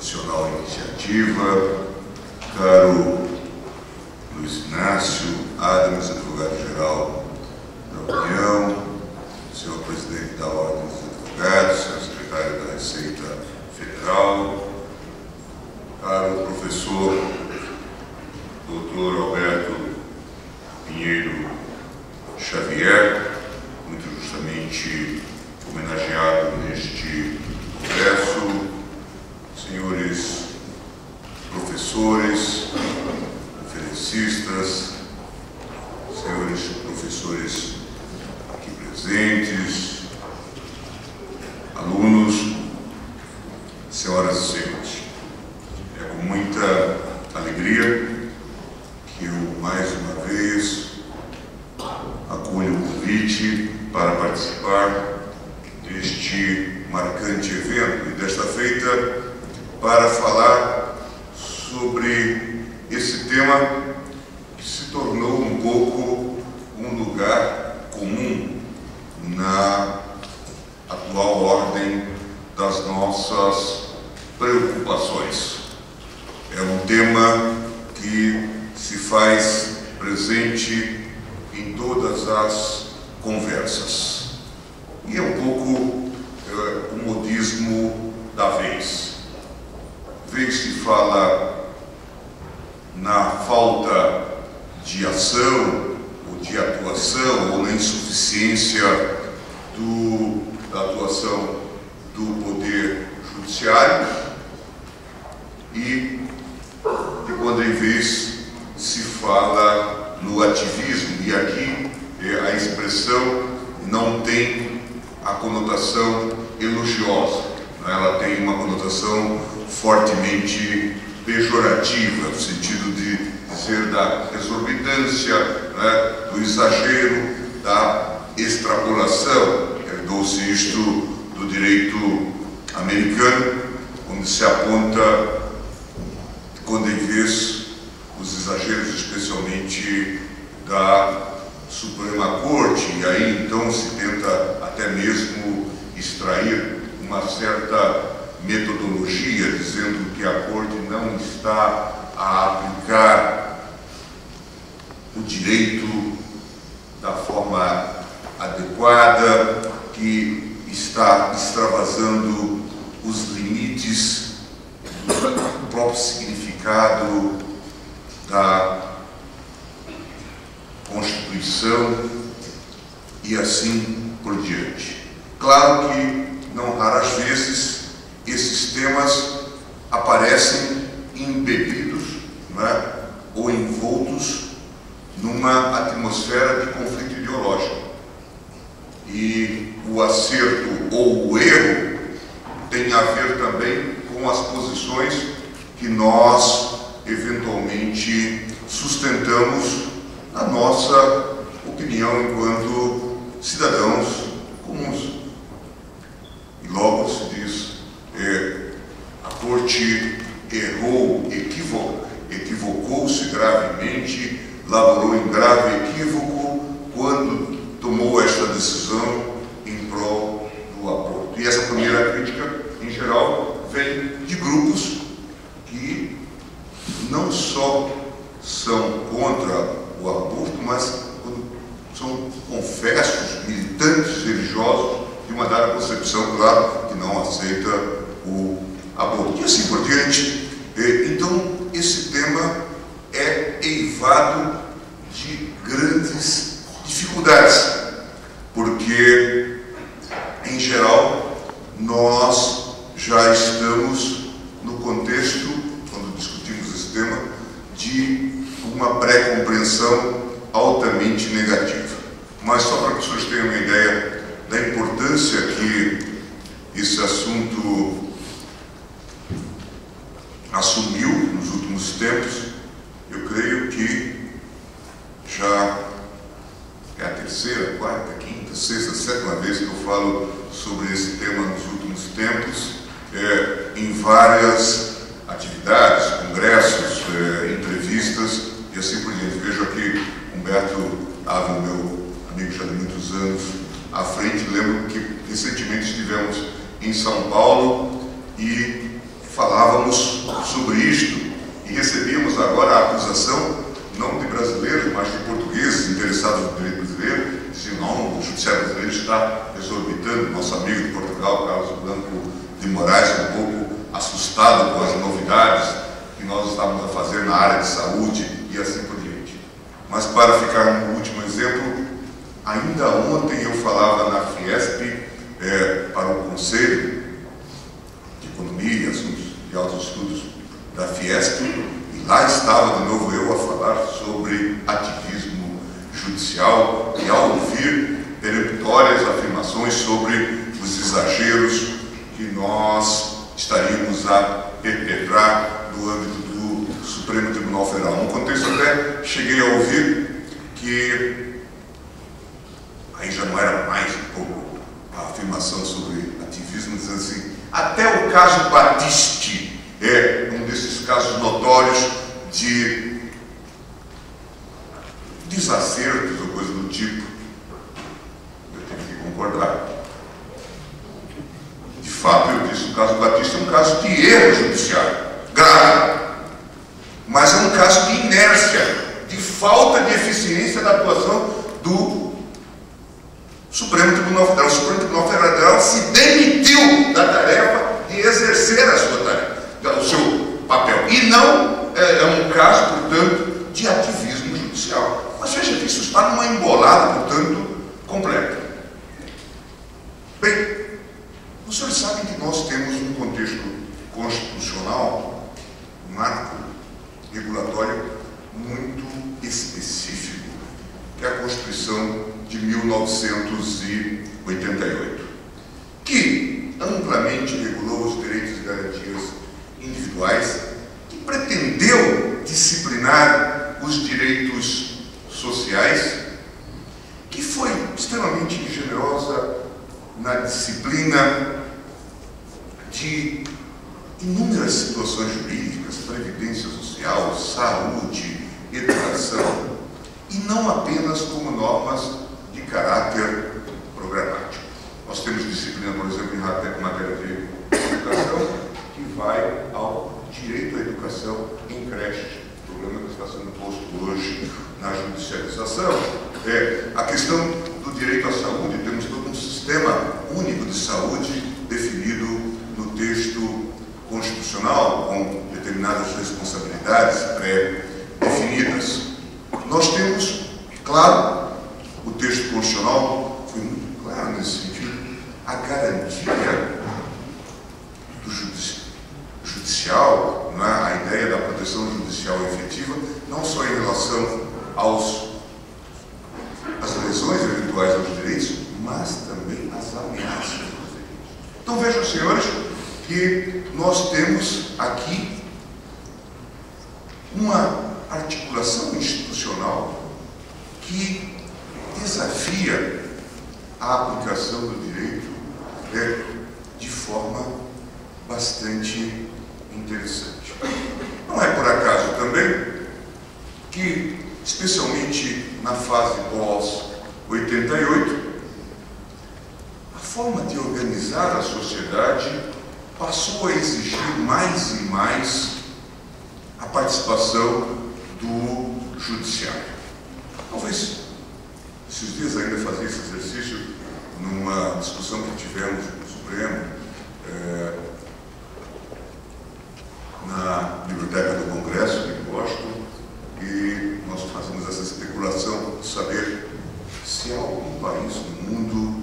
Nacional Iniciativa, caro Luiz Inácio Adams, advogado-geral da União, senhor presidente da Ordem dos Advogados, senhor secretário da Receita Federal, caro professor Dr. Alberto Pinheiro Xavier, muito justamente homenageado neste congresso, senhores professores, conferencistas, senhores professores aqui presentes, alunos, senhoras e senhores. É com muita alegria que eu, mais uma vez, acolho o convite para participar deste marcante evento e desta feita para falar sobre esse tema que se tornou um pouco um lugar comum na atual ordem das nossas preocupações. É um tema que se faz presente em todas as conversas. E é um pouco o modismo da vez. Vez se fala na falta de ação, ou de atuação, ou na insuficiência da atuação do Poder Judiciário, e de quando em vez se fala no ativismo, e aqui a expressão não tem a conotação elogiosa, ela tem uma conotação fortemente pejorativa, no sentido de dizer da exorbitância, do exagero, da extrapolação. Herdou-se isto do direito americano, onde se aponta, quando em vez, os exageros especialmente da Suprema Corte, e aí então se tenta até mesmo extrair uma certa metodologia, dizendo que a Corte não está a aplicar o direito da forma adequada, que está extravasando os limites do próprio significado da Constituição e assim por diante. Claro que, não raras vezes, esses temas aparecem embebidos, ou envoltos numa atmosfera de conflito ideológico. E o acerto ou o erro tem a ver também com as posições que nós, eventualmente, sustentamos na nossa opinião enquanto cidadãos comuns. E logo se diz, a Corte errou, equivocou-se gravemente, laborou em grave equívoco quando tomou esta decisão em prol do aborto. E essa primeira crítica, em geral, vem de grupos que não só são contra o aborto, mas são confessos, militantes religiosos de uma dada concepção, claro, que não aceita o aborto. E assim por diante. Então, esse tema é eivado de grandes dificuldades, porque, em geral, nós já estamos no contexto, quando discutimos esse tema, de uma pré-compreensão altamente negativa. Mas só para que os senhores tenham uma ideia da importância que esse assunto assumiu nos últimos tempos, eu creio que já é a terceira, quarta, quinta, sexta, sétima vez que eu falo sobre esse tema nos últimos tempos, em várias atividades, congressos, entrevistas e assim por diante. Vejo aqui Humberto Ávila, meu amigo já de muitos anos, à frente. Lembro que recentemente estivemos em São Paulo e falávamos sobre isto e recebíamos agora a acusação, não de brasileiros, mas de portugueses interessados no direito brasileiro, diziam, não, o judiciário brasileiro está exorbitando. Nosso amigo de Portugal, Carlos Blanco de Moraes, um pouco assustado com as novidades que nós estávamos a fazer na área de saúde e assim por diante. Mas para ficar no último exemplo, ainda ontem eu falava na Fiesp para o Conselho de Economia e Assuntos de Altos Estudos da Fiesp, e lá estava de novo eu a falar sobre ativismo judicial e ao ouvir peremptórias afirmações sobre os exageros que nós estaríamos a perpetrar no âmbito do Supremo Tribunal Federal. No contexto até cheguei a ouvir que aí já não era mais um pouco a afirmação sobre ativismo, dizendo assim, até o caso Batiste é um desses casos notórios de desacertos ou coisa do tipo. Eu tenho que concordar. De fato, eu disse, o caso Batiste é um caso de erro judiciário, grave, mas é um caso de inércia, de falta de eficiência da atuação do Supremo Tribunal Federal. O Supremo Tribunal Federal se demitiu da tarefa de exercer a sua tarefa, o seu papel. E não é um caso, portanto, de ativismo judicial. Mas veja que isso está numa embolada, portanto, completa. Bem, os senhores sabem que nós temos um contexto constitucional, um marco regulatório muito específico, que é a Constituição de 1988, que amplamente regulou os direitos e garantias individuais, que pretendeu disciplinar os direitos sociais, que foi extremamente generosa na disciplina de inúmeras situações jurídicas, previdência social, saúde, educação, e não apenas como normas de caráter programático. Nós temos disciplina, por exemplo, em matéria de educação, que vai ao direito à educação em creches, problema que está sendo posto hoje na judicialização. A questão do direito à saúde, temos todo um sistema único de saúde definido no texto constitucional, com determinadas responsabilidades pré-definidas. Nós temos, claro, o texto constitucional foi muito claro nesse sentido, a garantia do judicial, não é? A ideia da proteção judicial efetiva, não só em relação às lesões eventuais aos direitos, mas também às ameaças aos direitos. Então vejam, senhores, que nós temos aqui uma articulação institucional que desafia a aplicação do direito de forma bastante interessante. Não é por acaso também que, especialmente na fase pós-88, a forma de organizar a sociedade passou a exigir mais e mais a participação do judiciário. Talvez esses dias ainda fazia esse exercício numa discussão que tivemos no Supremo, na Biblioteca do Congresso, em Washington, e nós fazemos essa especulação de saber se há algum país no mundo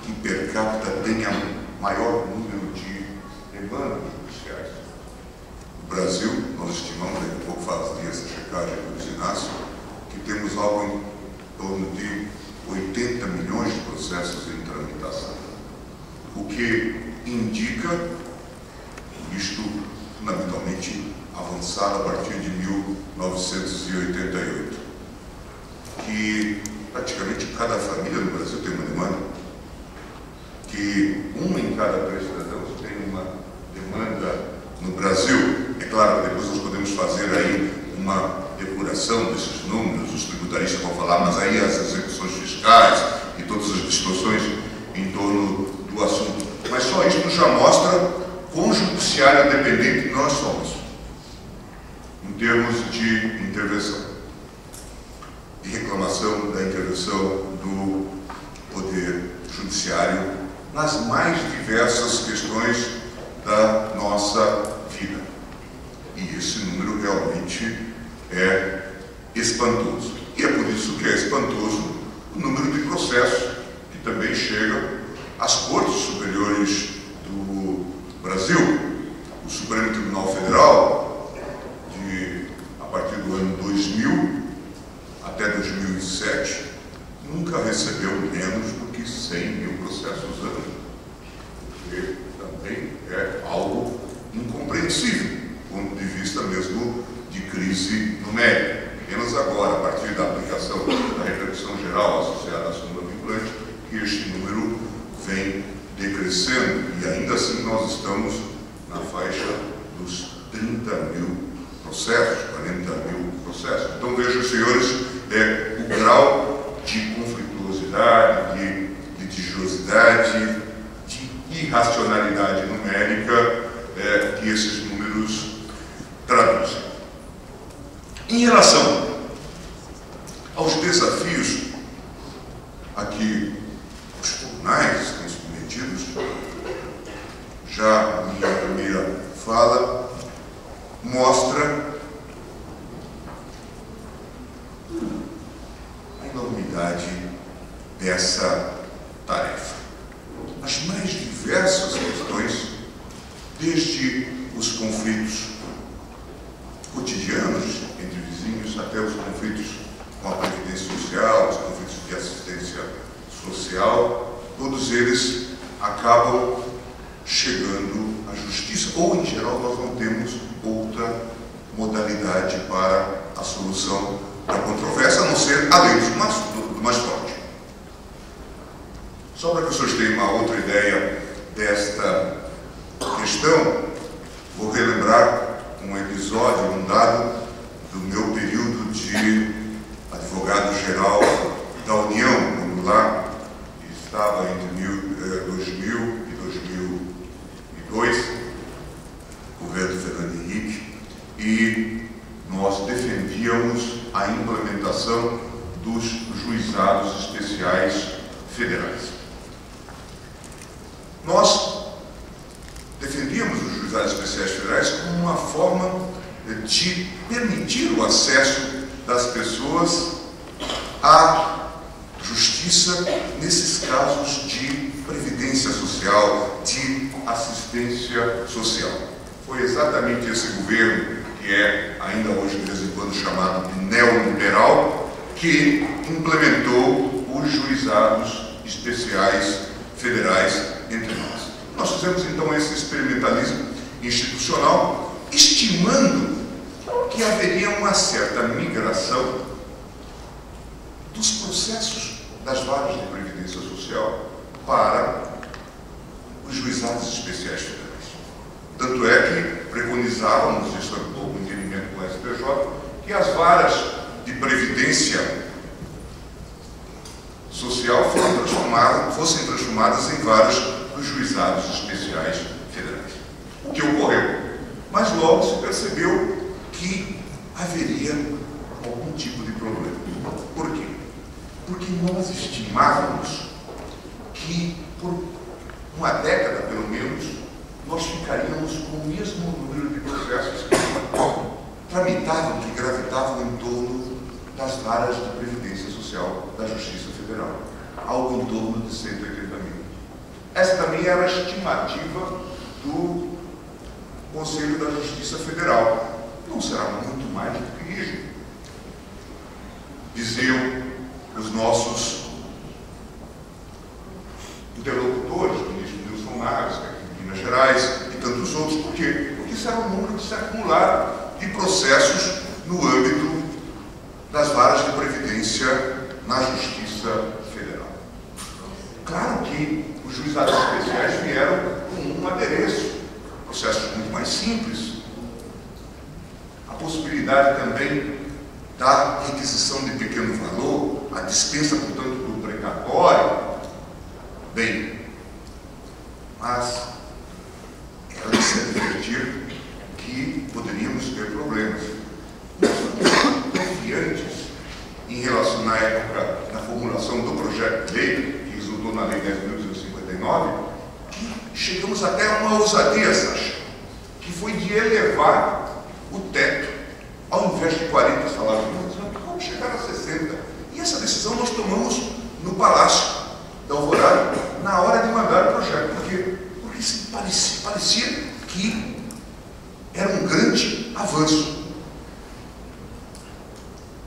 que per capita tenha maior número de demandas judiciais. No Brasil, nós estimamos, daqui a pouco fazia essa checagem do Inácio, que temos algo em torno de 80 milhões de processos em tramitação, o que indica isto fundamentalmente avançado a partir de 1988, que praticamente cada família no Brasil tem uma demanda, que um em cada 3 cidadãos tem uma demanda no Brasil. É claro que depois nós podemos fazer aí uma depuração desses números, os tributaristas vão falar, mas aí as execuções fiscais e todas as distorções em torno do assunto. Mas só isso já mostra quão judiciário independente nós somos. termos de intervenção, de reclamação da intervenção do Poder Judiciário nas mais diversas questões da nossa vida. E esse número realmente é espantoso. E é por isso que é espantoso o número de processos que também chegam às Cortes Superiores do Brasil. O Supremo Tribunal Federal, a partir do ano 2000 até 2007, nunca recebeu menos do que 100 mil processos ano. Que também é algo incompreensível, do ponto de vista mesmo de crise numérica. Apenas agora, a partir da aplicação da repercussão geral associada à súmula vinculante, que este número vem decrescendo. E ainda assim nós estamos na faixa dos 30 mil processos, 40 mil processos. Então vejam, senhores, o grau de conflituosidade, de litigiosidade, de irracionalidade numérica que esses números traduzem. Em relação aos desafios a que os tribunais estão submetidos, já a minha primeira fala mostra a enormidade dessa tarefa. As mais diversas questões, desde os conflitos cotidianos entre vizinhos até os conflitos com a previdência social, os conflitos de assistência social, todos eles acabam chegando à justiça, ou em geral nós não temos outra modalidade para a solução da controvérsia, a não ser a lei do mais forte. Só para que os senhores tenham uma outra ideia desta questão, vou relembrar um episódio, um dado do meu período de advogado-geral da União, quando lá estava entre 2000 e 2002, governo Fernando Henrique, e nós defendíamos a implementação dos juizados especiais federais. Nós defendíamos os juizados especiais federais como uma forma de permitir o acesso das pessoas à justiça nesses casos de previdência social, de assistência social. Foi exatamente esse governo, que é ainda hoje de vez em quando chamado de neoliberal, que implementou os juizados especiais federais entre nós. Nós fizemos então esse experimentalismo institucional, estimando que haveria uma certa migração dos processos das varas de previdência social para os juizados especiais federais. Tanto é que preconizávamos, isso é pouco entendimento com o STJ, que as varas de previdência social fossem transformadas em varas dos juizados especiais federais. O que ocorreu? Mas logo se percebeu que haveria algum tipo de problema. Por quê? Porque nós estimávamos que por uma década, pelo menos, nós ficaríamos com o mesmo número de processos que tramitavam, que gravitavam em torno das varas de previdência social da Justiça Federal, algo em torno de 180 mil. Essa também era a estimativa do Conselho da Justiça Federal. Não será muito mais do que isso. Diziam os nossos interlocutores, o ministro Nilson Naves, aqui em Minas Gerais, e tantos outros. Por quê? Porque isso era um número que se acumularam de processos no âmbito das varas de previdência na Justiça Federal. Claro que os juizados especiais vieram com um adereço, processos muito mais simples. A possibilidade também da requisição de pequeno valor, a dispensa, portanto, do precatório. Bem, mas era de se advertir que poderíamos ter problemas. que antes, em relação, na época, na formulação do projeto de lei, que resultou na Lei 10.259, que chegamos até a uma ousadia, Sacha, que foi de elevar o teto, ao invés de 40 salários mínimos, vamos chegar a 60. E essa decisão nós tomamos no Palácio da Alvorada, na hora de mandar o projeto. Por quê? Porque parecia que era um grande avanço.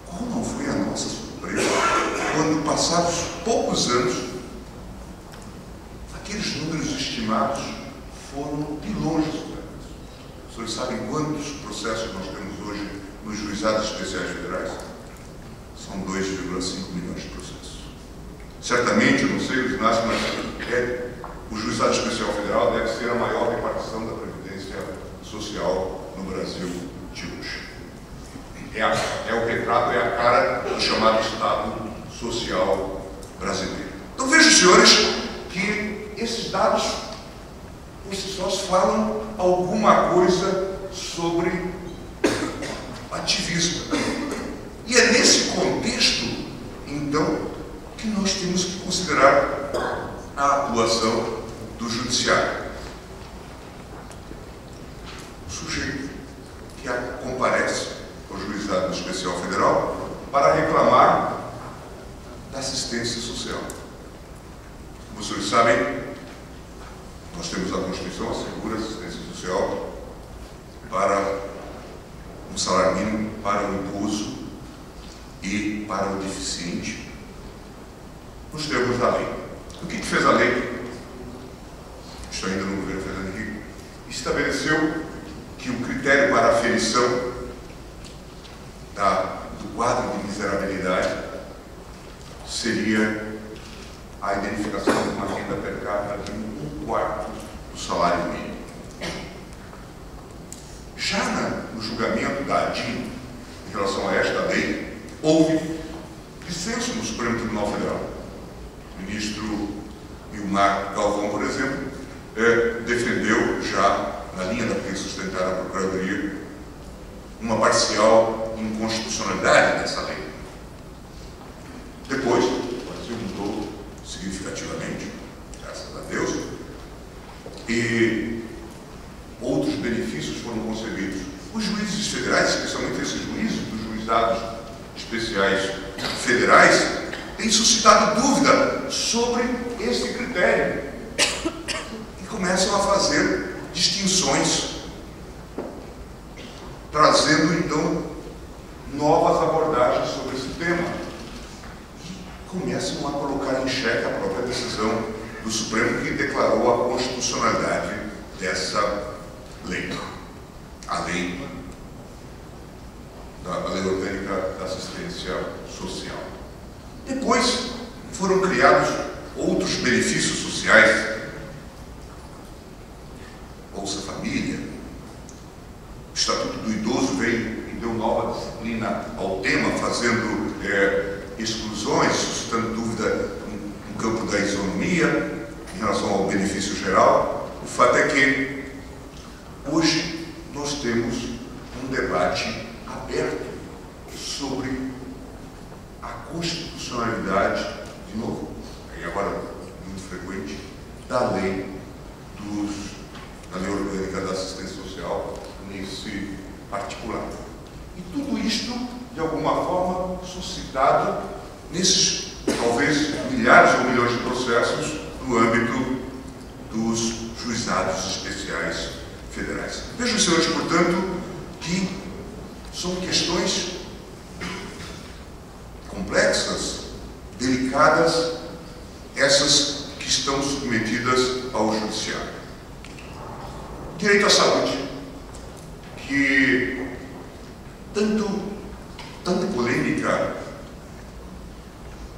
Qual não foi a nossa surpresa quando, passados poucos anos, aqueles números estimados foram de longe superados. Os senhores sabem quantos processos nós temos hoje nos juizados especiais federais? São 2,5 milhões de processos. Certamente, eu não sei, o Inácio, mas o juizado especial federal deve ser a maior repartição da Previdência Social no Brasil de hoje. É o retrato, é a cara do chamado Estado Social brasileiro. Então vejam, senhores, que esses dados, esses só falam alguma coisa sobre ativismo. E é nesse contexto, então, que nós temos que considerar a atuação do Judiciário. O sujeito que comparece ao Juizado Especial Federal para reclamar da assistência social. Como os senhores sabem, nós temos a Constituição, assegura a assistência social para um salário mínimo, para o idoso e para o deficiente. Nós temos a lei. O que fez a lei? Isso ainda no governo Fernando Henrique. Estabeleceu que o critério para a aferição do quadro de miserabilidade seria a identificação de uma renda per capita de 1/4 do salário mínimo. Já no julgamento da ADIM, em relação a esta lei, houve dissenso no Supremo Tribunal Federal. O ministro Vilmar Galvão, por exemplo, defendeu já, na linha da que sustentar a Procuradoria, uma parcial inconstitucionalidade dessa lei. Depois, o Brasil mudou significativamente, graças a Deus, e outros benefícios foram concebidos. Os juízes federais, especialmente esses juízes dos juizados especiais federais, têm suscitado dúvida sobre esse critério e começam a fazer distinções, trazendo então novas abordagens sobre esse tema e começam a colocar em xeque a própria decisão do Supremo, que declarou a constitucionalidade dessa lei, a lei orgânica da assistência social. Depois foram criados outros benefícios sociais, Bolsa Família, o Estatuto do Idoso veio e deu nova disciplina ao tema, fazendo exclusões, suscitando dúvida no campo da isonomia em relação ao benefício geral. O fato é que hoje nós temos um debate aberto sobre a constitucionalidade, de novo, e agora muito frequente, da lei orgânica da assistência social nesse particular. E tudo isto, de alguma forma, suscitado nesses, talvez, milhares ou milhões de processos no âmbito dos juizados especiais federais. Vejam, senhores, portanto, que são questões complexas, delicadas, essas que estão submetidas ao judiciário. Direito à saúde, que tanta polêmica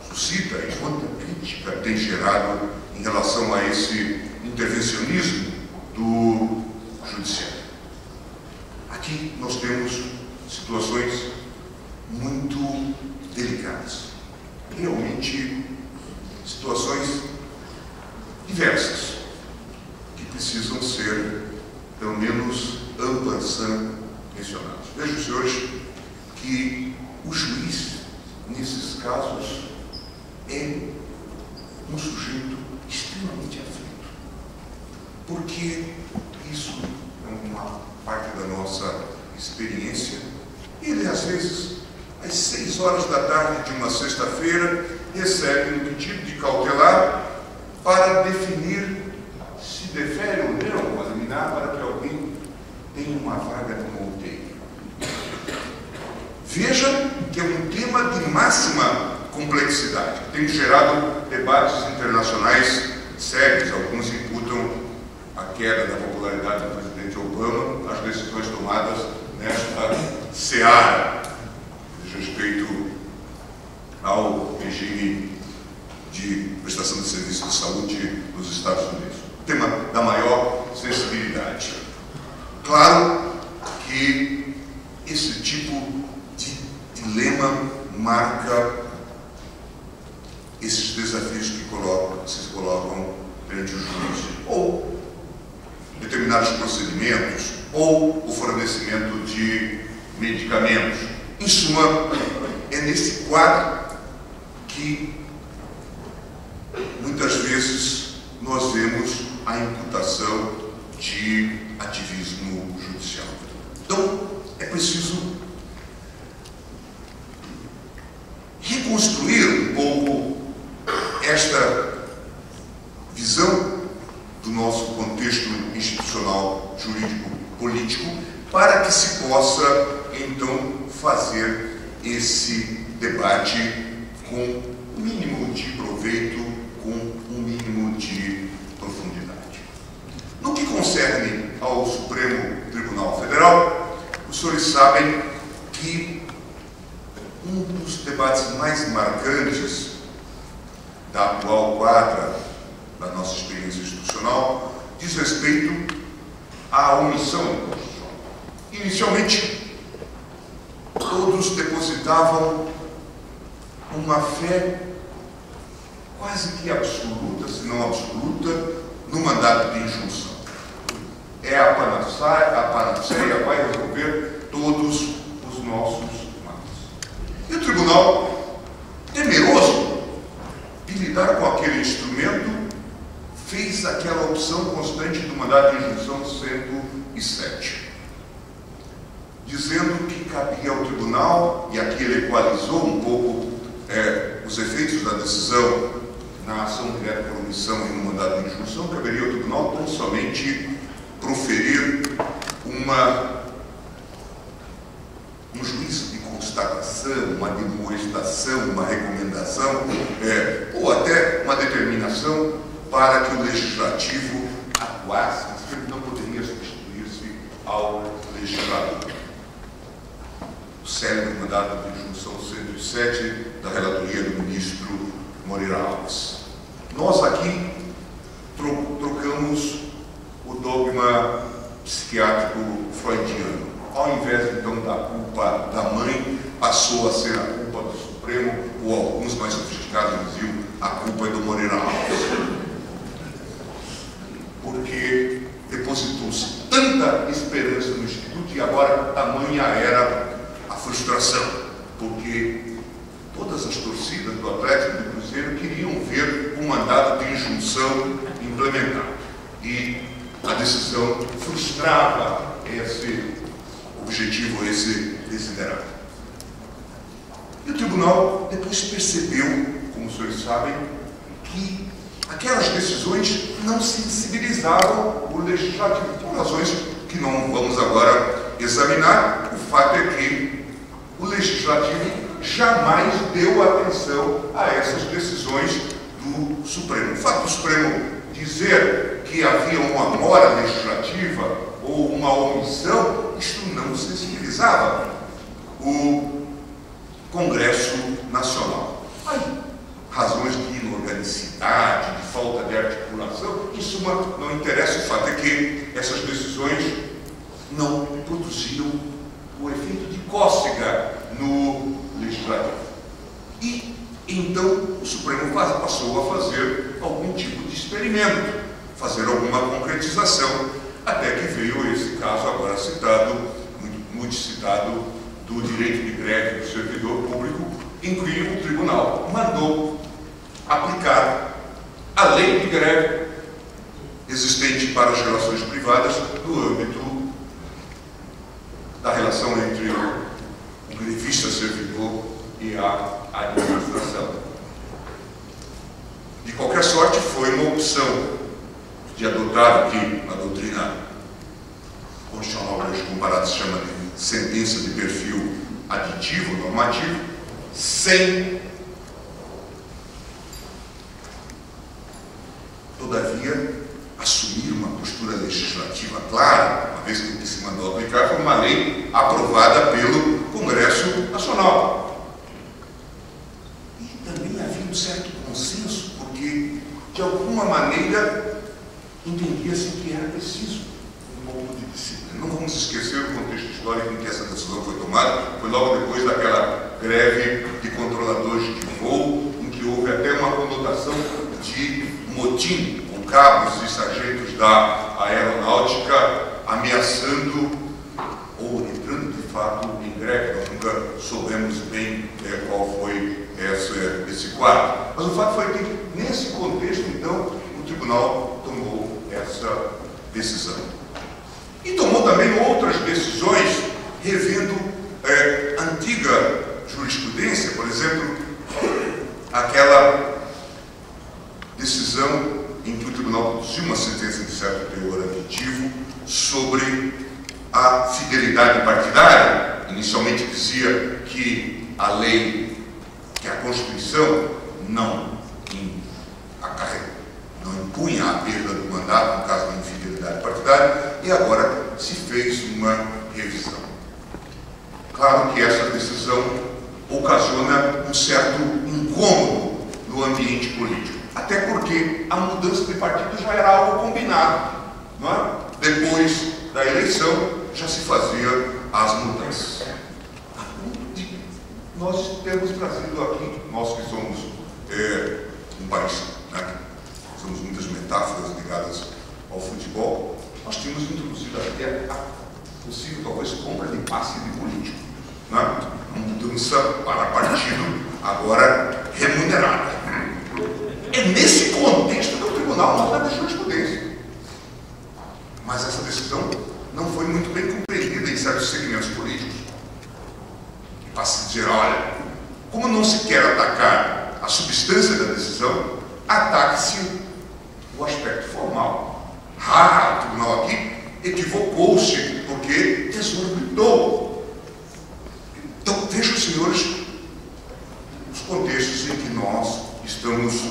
suscita e quanta crítica tem gerado em relação a esse intervencionismo do judiciário. Aqui nós temos situações muito delicadas, realmente situações diversas, que precisam ser, pelo menos, amplas, mencionadas. Vejam, senhores, que o juiz, nesses casos, é um sujeito extremamente aflito, porque isso é uma parte da nossa experiência. Ele, às vezes, às 6 horas da tarde de uma sexta-feira, recebe um pedido de cautelar para definir se defere ou não a liminar para que alguém tenha uma vaga numa UTI. Veja que é um tema de máxima complexidade, que tem gerado debates internacionais sérios. Alguns imputam a queda da popularidade do presidente Obama às decisões tomadas nesta seara, diz respeito ao regime de prestação de serviço de saúde nos Estados Unidos. Tema da maior sensibilidade. Claro que esse tipo de dilema marca esses desafios que se colocam perante o juiz, ou determinados procedimentos, ou o fornecimento de medicamentos. Em suma, é nesse quadro que muitas vezes nós vemos a imputação de ativismo judicial. Então, é preciso reconstruir um pouco esta visão do nosso contexto institucional, jurídico, político, para que se possa, então, fazer esse debate com o mínimo de proveito, com um mínimo de profundidade. No que concerne ao Supremo Tribunal Federal, os senhores sabem que um dos debates mais marcantes da atual quadra da nossa experiência institucional diz respeito à omissão constitucional. Inicialmente, todos depositavam uma fé quase que absoluta, se não absoluta, no mandato de injunção. É a panaceia vai resolver todos os nossos males. E o tribunal, temeroso de lidar com aquele instrumento, fez aquela opção constante do mandato de injunção 107, dizendo que cabia ao tribunal, e aqui ele equalizou um pouco os efeitos da decisão na ação direta por omissão e no mandato de injunção, caberia ao tribunal tão somente proferir um juízo de constatação, uma demonstração, uma recomendação, ou até uma determinação para que o legislativo atuasse, mas que ele não poderia substituir-se ao legislador. O célebre mandato de injunção 107 da relatoria do ministro Moreira Alves. Nós aqui trocamos o dogma psiquiátrico freudiano. Ao invés, então, da culpa da mãe, passou a ser a culpa do Supremo, ou alguns mais sofisticados diziam, a culpa é do Moreira Alves. Porque depositou-se tanta esperança no Instituto e agora tamanha era a frustração, porque todas as torcidas do Atlético e do Cruzeiro queriam ver o mandato de injunção implementado. E a decisão frustrava esse objetivo, esse desiderado. E o tribunal depois percebeu, como os senhores sabem, que aquelas decisões não sensibilizavam o legislativo, por razões que não vamos agora examinar. O fato é que o legislativo jamais deu atenção a essas decisões do Supremo. O fato do Supremo dizer que havia uma mora legislativa ou uma omissão, isto não sensibilizava o Congresso Nacional. Aí, razões de inorganicidade, de falta de articulação, em suma, não interessa. O fato é que essas decisões não produziram o efeito de cócega no legislativo. E então o Supremo passou a fazer algum tipo de experimento, fazer alguma concretização, até que veio esse caso agora citado, muito citado, do direito de greve do servidor público, em que o tribunal mandou aplicar a lei de greve existente para as relações privadas no âmbito da relação entre o grevista-servidor e a administração. De qualquer sorte, foi uma opção de adotar o que a doutrina constitucional hoje comparada se chama de sentença de perfil aditivo, normativo, sem, todavia, assumir uma postura legislativa clara, uma vez que o que se mandou aplicar foi uma lei aprovada pelo Congresso Nacional. E também havia um certo consenso, porque, de alguma maneira, entendia-se que era preciso um pouco de disciplina. Não vamos esquecer o contexto histórico em que essa decisão foi tomada, foi logo depois daquela greve de controladores de voo, em que houve até uma conotação de motim, com cabos e sargentos da aeronáutica ameaçando ou entrando de fato em greve. Nós nunca soubemos bem qual foi esse quadro. Mas o fato foi que, nesse contexto, então, o tribunal tomou essa decisão. E tomou também outras decisões, revendo antiga jurisprudência, por exemplo, aquela decisão em que o tribunal produziu uma sentença de certo teor aditivo sobre a fidelidade partidária. Inicialmente dizia que a lei, que a Constituição não impunha a perda do mandato no caso da infidelidade partidária, e agora se fez uma revisão. Claro que essa decisão ocasiona um certo incômodo no ambiente político, até porque a mudança de partido já era algo combinado, não é? Depois da eleição já se fazia as mudanças. Nós temos trazido aqui, nós que somos um país, né, somos muitas metáforas ligadas ao futebol, nós tínhamos introduzido até a possível, talvez, compra de passe de político, né? Uma mudança para partido agora remunerada. É nesse contexto que o tribunal manda de jurisprudência. Mas essa decisão não foi muito bem compreendida em certos segmentos políticos. Passa a dizer, olha, como não se quer atacar a substância da decisão, ataque-se o aspecto formal. O tribunal aqui equivocou-se porque exorbitou. Então, vejam, senhores, os contextos em que nós estamos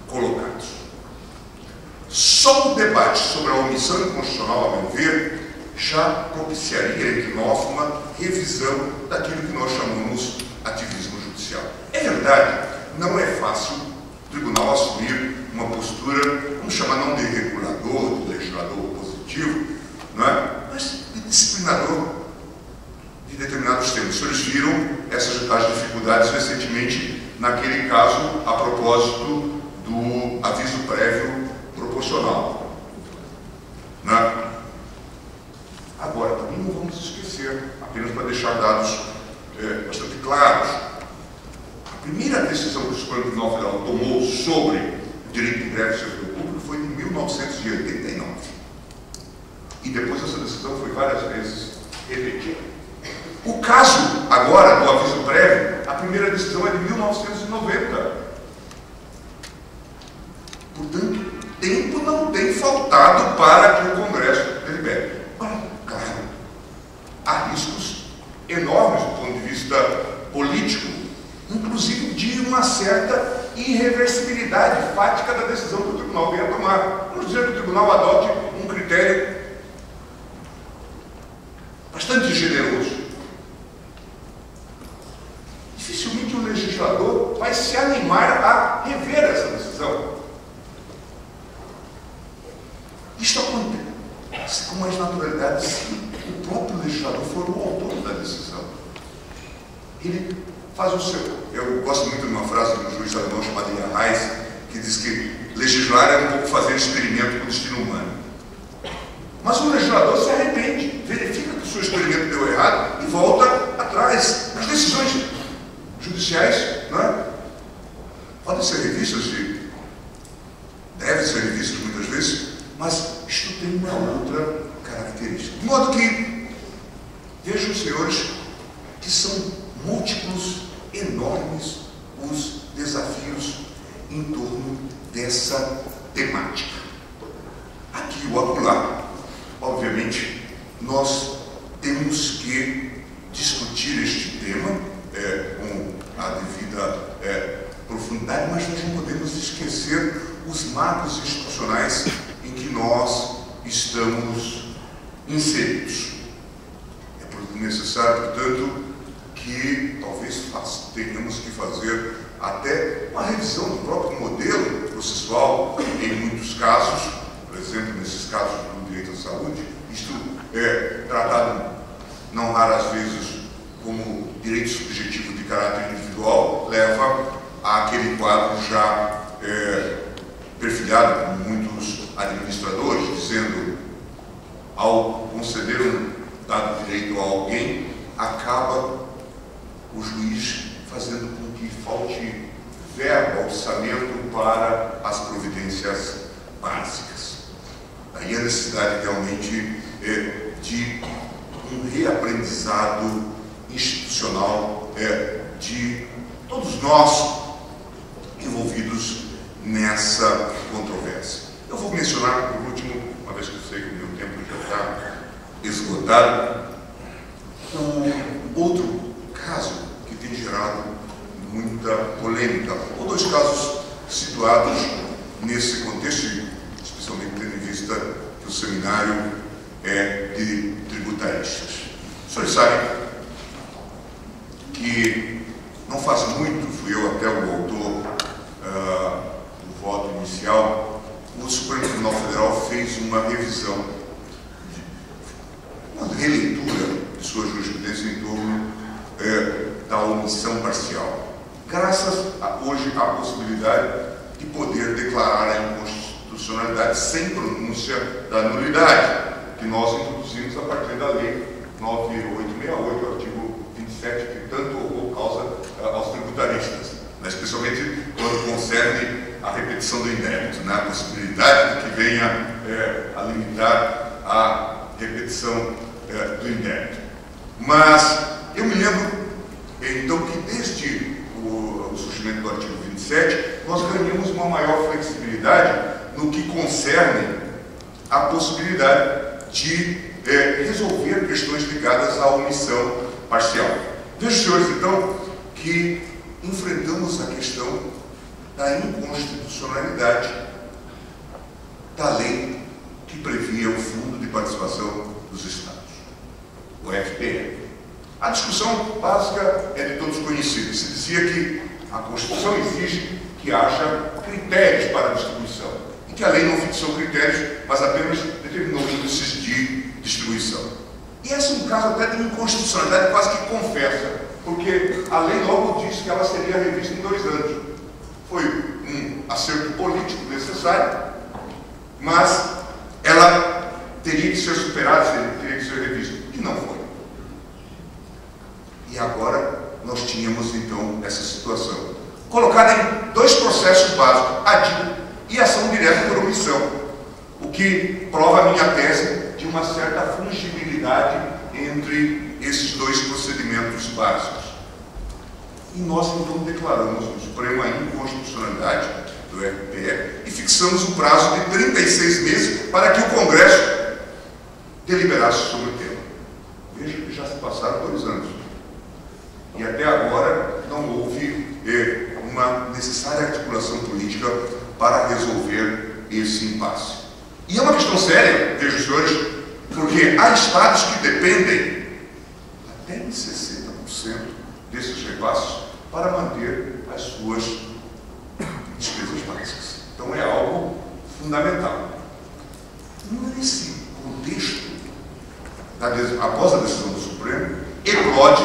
colocados. Só o debate sobre a omissão inconstitucional, a meu ver, já propiciaria entre nós uma revisão daquilo que nós chamamos ativismo judicial. É verdade, não é fácil o tribunal assumir uma postura, vamos chamar não de regulador, de legislador positivo, não é? Mas de disciplinador de determinados temas. Os senhores viram as dificuldades recentemente naquele caso a propósito do aviso prévio proporcional, não é? Agora, também não vamos esquecer, apenas para deixar dados bastante claros, a primeira decisão que o Supremo Tribunal Federal tomou sobre o direito de greve do servidor público foi em 1989. E depois essa decisão foi várias vezes repetida. O caso, agora, do aviso prévio, a primeira decisão é de 1990. Portanto, tempo não tem faltado para que o Congresso delibere. Claro, há riscos enormes do ponto de vista político, inclusive de uma certa irreversibilidade fática da decisão que o tribunal venha a tomar. Vamos dizer que o tribunal adote um critério bastante generoso. Dificilmente o legislador vai se animar a rever essa decisão. Isto acontece com mais naturalidade se o próprio legislador for o autor da decisão. Ele faz o seu. Eu gosto muito de uma frase de um juiz alemão chamado Ian Reis, que diz que legislar é um pouco fazer experimento com o destino humano. Mas o legislador se arrepende, verifica que o seu experimento deu errado e volta atrás. que são múltiplos, enormes, os desafios em torno dessa temática. Aqui ou acolá, obviamente, nós temos que discutir este tema com a devida profundidade, mas nós não podemos esquecer os marcos institucionais em que nós estamos inseridos. É necessário, portanto, que talvez tenhamos que fazer até uma revisão do próprio modelo processual em muitos casos, por exemplo, nesses casos do direito à saúde. Isto é tratado não raras vezes como direito subjetivo de caráter individual, leva àquele quadro já perfilhado por muitos administradores, dizendo, ao conceder um dado direito a alguém, acaba o juiz fazendo com que falte verba, orçamento para as providências básicas. Daí a necessidade realmente de um reaprendizado institucional de todos nós envolvidos nessa controvérsia. Eu vou mencionar, por último, uma vez que eu sei que o meu tempo já está esgotado, um outro caso que tem gerado muita polêmica, ou dois casos situados nesse contexto, especialmente tendo em vista que o seminário é de tributaristas. Os senhores sabem que não faz muito, fui eu até o autor do voto inicial, o Supremo Tribunal Federal fez uma revisão, uma releitura de sua jurisprudência em torno da omissão parcial, graças hoje à possibilidade de poder declarar a inconstitucionalidade sem pronúncia da nulidade, que nós introduzimos a partir da Lei 9868, artigo 27, que tanto horror causa aos tributaristas, né, especialmente quando concerne a repetição do indébito, né, a possibilidade de que venha a limitar a repetição do indébito. Mas eu me lembro, então, que desde o surgimento do artigo 27, nós ganhamos uma maior flexibilidade no que concerne a possibilidade de resolver questões ligadas à omissão parcial. Vejam, senhores, então, que enfrentamos a questão da inconstitucionalidade da lei que previa o Fundo de Participação dos Estados, o FPE. A discussão básica é de todos conhecida. Se dizia que a Constituição exige que haja critérios para a distribuição e que a lei não fixou critérios, mas apenas determinou índices de distribuição. E esse é um caso até de inconstitucionalidade quase que confessa, porque a lei logo disse que ela seria revista em 2 anos. Foi um acerto político necessário, mas ela teria que ser superada, teria que ser revista. E não foi. E agora nós tínhamos então essa situação, colocada em 2 processos básicos, ADIO e ação direta por omissão, o que prova a minha tese de uma certa fungibilidade entre esses 2 procedimentos básicos. E nós então declaramos no Supremo a inconstitucionalidade do FPE e fixamos um prazo de 36 meses para que o Congresso deliberasse sobre o tema. Veja que já se passaram 2 anos. E até agora não houve uma necessária articulação política para resolver esse impasse. E é uma questão séria, vejam, senhores, porque há estados que dependem até de 60% desses repasses para manter as suas despesas básicas. Então é algo fundamental. Nesse contexto, após a decisão do Supremo, eclode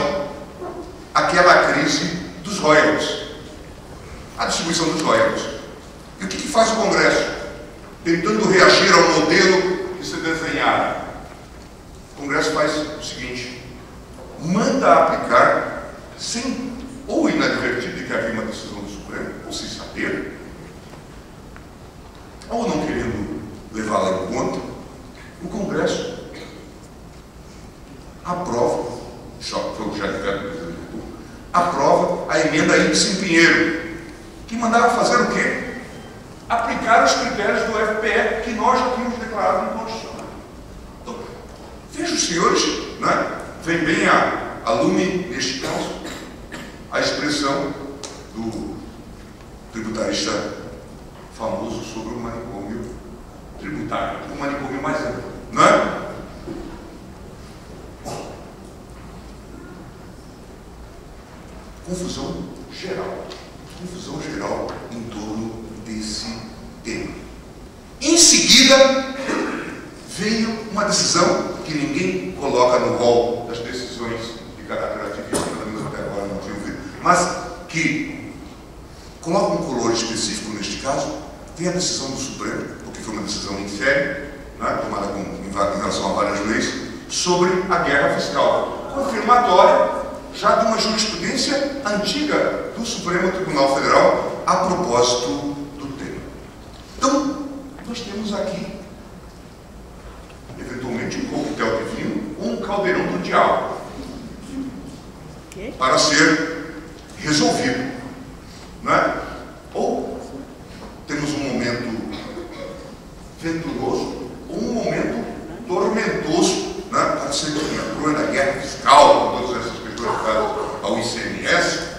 aquela crise dos royalties, a distribuição dos royalties. E o que faz o Congresso? Tentando reagir ao modelo que se desenhara. O Congresso faz o seguinte: manda aplicar, sem ou inadvertido de que havia uma decisão do Supremo, ou sem saber, ou não querendo levá-la em conta, o Congresso aprova, foi o que já aprova a emenda Ibsen Pinheiro, que mandava fazer o quê? Aplicar os critérios do FPE que nós já tínhamos declarado inconstitucional. Então, vejam, senhores, né? Vem bem a lume, neste caso, a expressão do tributarista famoso sobre o manicômio tributário, o manicômio mais amplo, não é? Confusão geral em torno desse tema. Em seguida, veio uma decisão que ninguém coloca no rol das decisões de caráter ativista, pelo menos até agora não tinha ouvido, mas que coloca um color específico neste caso. Vem a decisão do Supremo, porque foi uma decisão em série, né, tomada em relação a várias leis, sobre a guerra fiscal, confirmatória já de uma jurisprudência antiga do Supremo Tribunal Federal a propósito do tema. Então, nós temos aqui, eventualmente, um coquetel de vinho ou um caldeirão do diabo para ser resolvido, né? Ou temos um momento venturoso ou um momento tormentoso, né, para ser a coroa da guerra fiscal, com todas essas questões ligadas ao ICMS,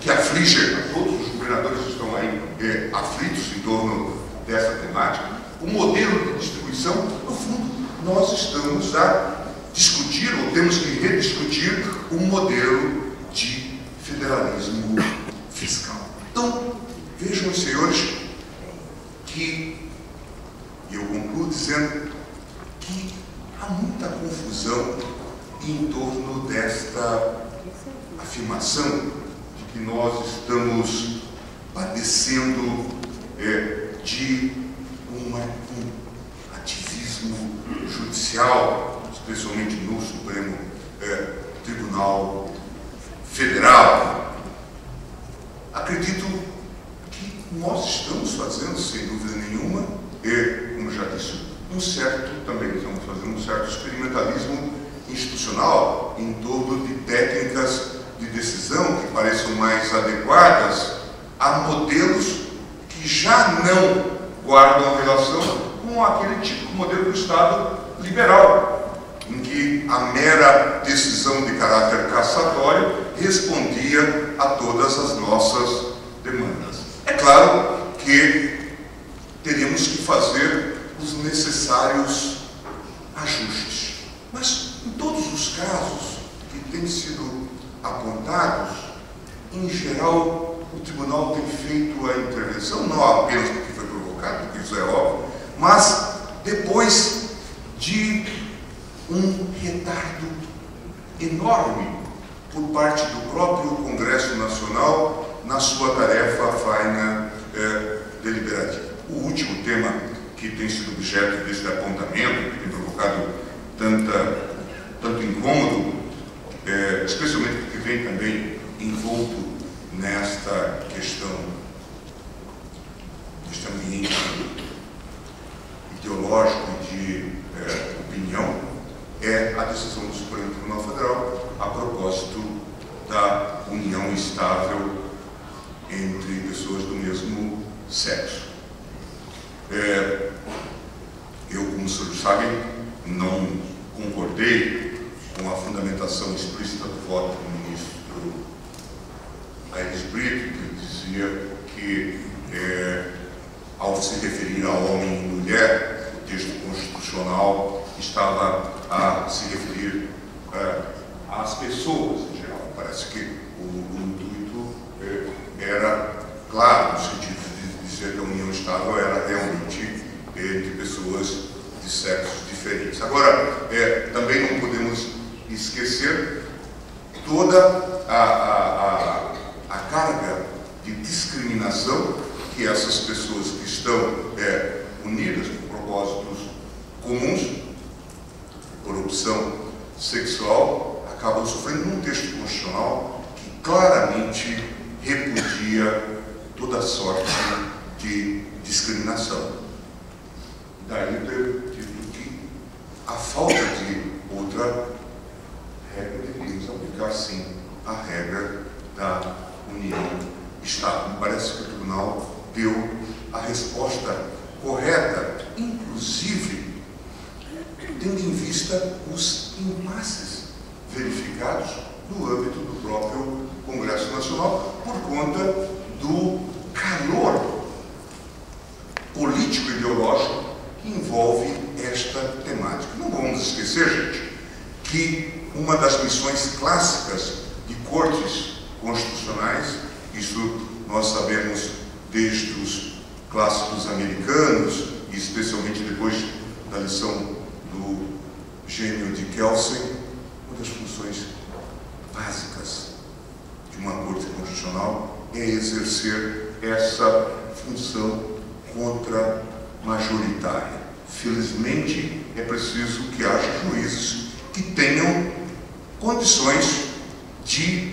que aflige a todos os governadores que estão aí aflitos em torno dessa temática. O modelo de distribuição, no fundo, nós estamos a discutir, ou temos que rediscutir, o modelo de federalismo fiscal. Então, vejam, senhores, que eu concluo dizendo que há muita confusão em torno desta afirmação de que nós estamos padecendo de um ativismo judicial, especialmente no Supremo Tribunal Federal. Acredito que nós estamos fazendo, sem dúvida nenhuma, como já disse, também estamos fazendo um certo experimentalismo institucional em torno de técnicas de decisão que pareçam mais adequadas a modelos que já não guardam relação com aquele tipo de modelo do Estado liberal, em que a mera decisão de caráter cassatório respondia a todas as nossas demandas. É claro que teríamos que fazer os necessários ajustes, mas em todos os casos que têm sido apontados, em geral, o tribunal tem feito a intervenção, não apenas porque foi provocado, porque isso é óbvio, mas depois de um retardo enorme por parte do próprio Congresso Nacional na sua tarefa faina deliberativa. O último tema que tem sido objeto desse apontamento, que tem provocado tanto incômodo, especialmente porque vem também envolto nesta questão, neste ambiente ideológico e de opinião, é a decisão do Supremo Tribunal Federal a propósito da união estável entre pessoas do mesmo sexo. Eu, como os senhores sabem, não concordei com a fundamentação explícita do voto do ministro Aires Brito, que dizia que, ao se referir a homem e mulher, o texto constitucional estava a se referir às pessoas em geral. Parece que o intuito era claro, no sentido de dizer que a união estável era realmente entre pessoas de sexos diferentes. Agora, também não podemos esquecer toda a carga de discriminação que essas pessoas que estão unidas por propósitos comuns, por opção sexual, acabam sofrendo num texto constitucional que claramente repudia toda sorte de discriminação. Daí eu digo que a falta de outra regra aplicar, sim, a regra da União-Estado. Me parece que o Tribunal deu a resposta correta, inclusive tendo em vista os impasses verificados no âmbito do próprio Congresso Nacional por conta do calor político-ideológico que envolve esta temática. Não vamos esquecer, gente, que uma das missões clássicas de cortes constitucionais, isso nós sabemos desde os clássicos americanos, e especialmente depois da lição do gênio de Kelsen, uma das funções básicas de uma corte constitucional é exercer essa função contra-majoritária. Felizmente, é preciso que haja juízes que tenham condições de